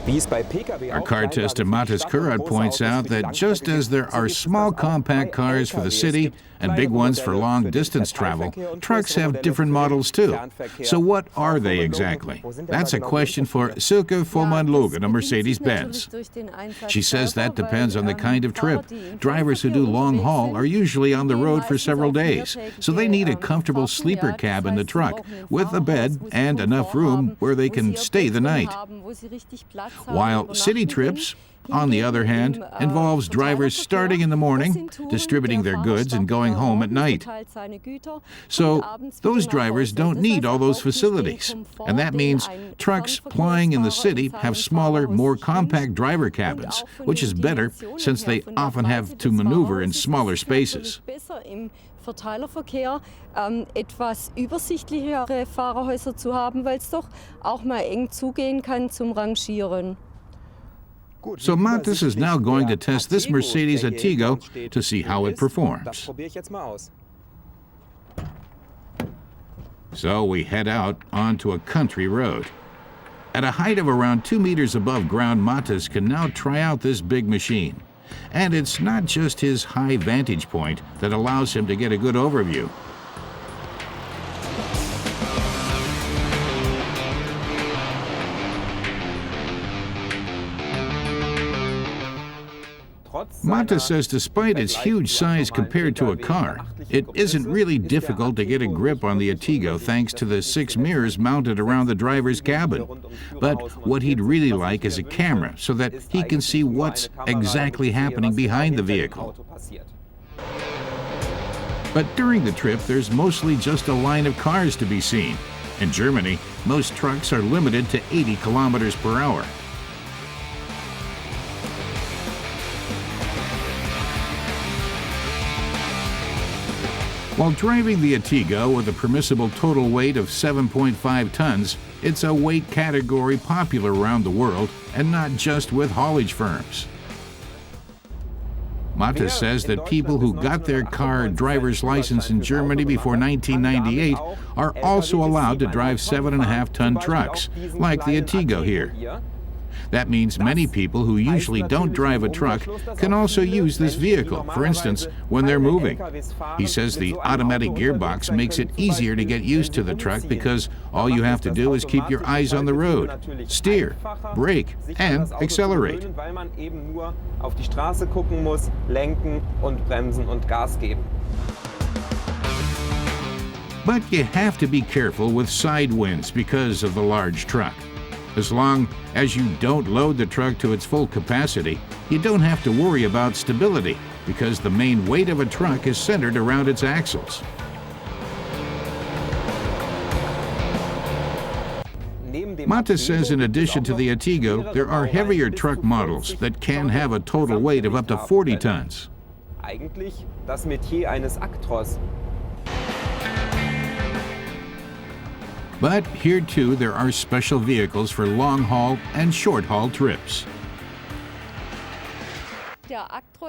Our car test at Matas Kurat points out that just as there are small compact cars for the city and big ones for long-distance travel, trucks have different models too. So what are they exactly? That's a question for Silke Vollmann-Logan of Mercedes-Benz. She says that depends on the kind of trip. Drivers who do long haul are usually on the road for several days, so they need a comfortable sleeper cab in the truck with a bed and enough room where they can stay the night. While city trips, on the other hand, involves drivers starting in the morning, distributing their goods, and going home at night. So those drivers don't need all those facilities. And that means trucks plying in the city have smaller, more compact driver cabins, which is better since they often have to maneuver in smaller spaces. Verteilerverkehr etwas übersichtlichere Fahrerhäuser zu haben, weil es doch auch mal eng zugehen kann zum Rangieren. So Matas is now going to test this Mercedes Atego to see how it performs. So we head out onto a country road. At a height of around 2 meters above ground, Matas can now try out this big machine. And it's not just his high vantage point that allows him to get a good overview. Matas says despite its huge size compared to a car, it isn't really difficult to get a grip on the Atego thanks to the 6 mirrors mounted around the driver's cabin. But what he'd really like is a camera so that he can see what's exactly happening behind the vehicle. But during the trip, there's mostly just a line of cars to be seen. In Germany, most trucks are limited to 80 kilometers per hour. While driving the Atego with a permissible total weight of 7.5 tons, it's a weight category popular around the world and not just with haulage firms. Matas says that people who got their car driver's license in Germany before 1998 are also allowed to drive 7.5-ton trucks, like the Atego here. That means many people who usually don't drive a truck can also use this vehicle, for instance, when they're moving. He says the automatic gearbox makes it easier to get used to the truck because all you have to do is keep your eyes on the road, steer, brake, and accelerate. But you have to be careful with side winds because of the large truck. As long as you don't load the truck to its full capacity, you don't have to worry about stability because the main weight of a truck is centered around its axles. Matas says in addition to the Atego, there are heavier truck models that can have a total weight of up to 40 tons. But here too there are special vehicles for long-haul and short-haul trips.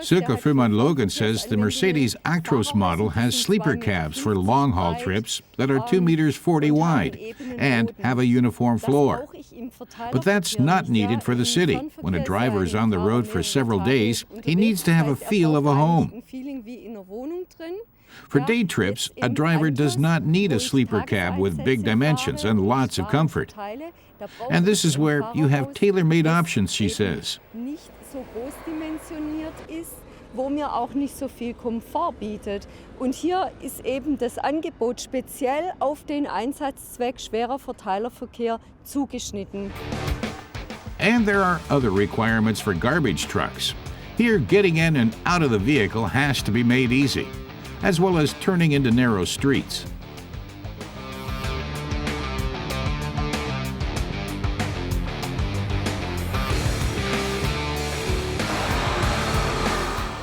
Silke Vollmann-Logan says the Mercedes Actros model has sleeper cabs for long-haul trips that are 2 meters 40 wide and have a uniform floor. But that's not needed for the city. When a driver is on the road for several days, he needs to have a feel of a home. For day trips, a driver does not need a sleeper cab with big dimensions and lots of comfort. And this is where you have tailor-made options, she says. Wo mir auch nicht so viel Komfort bietet. Und hier ist eben das Angebot speziell auf den Einsatzzweck schwerer Verteilerverkehr zugeschnitten. And there are other requirements for garbage trucks. Here, getting in and out of the vehicle has to be made easy, as well as turning into narrow streets.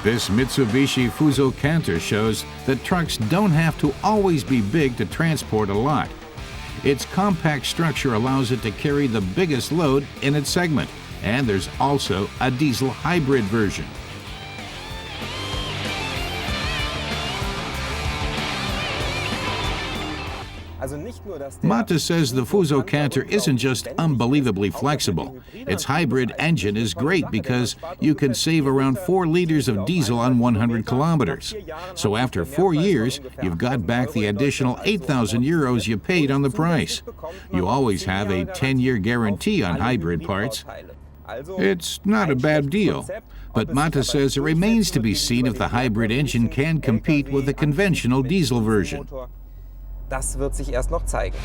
This Mitsubishi Fuso Canter shows that trucks don't have to always be big to transport a lot. Its compact structure allows it to carry the biggest load in its segment, and there's also a diesel hybrid version. Mata says the Fuso Canter isn't just unbelievably flexible. Its hybrid engine is great because you can save around 4 liters of diesel on 100 kilometers. So after 4 years, you've got back the additional 8,000 euros you paid on the price. You always have a 10-year guarantee on hybrid parts. It's not a bad deal. But Mata says it remains to be seen if the hybrid engine can compete with the conventional diesel version. Das wird sich erst noch zeigen.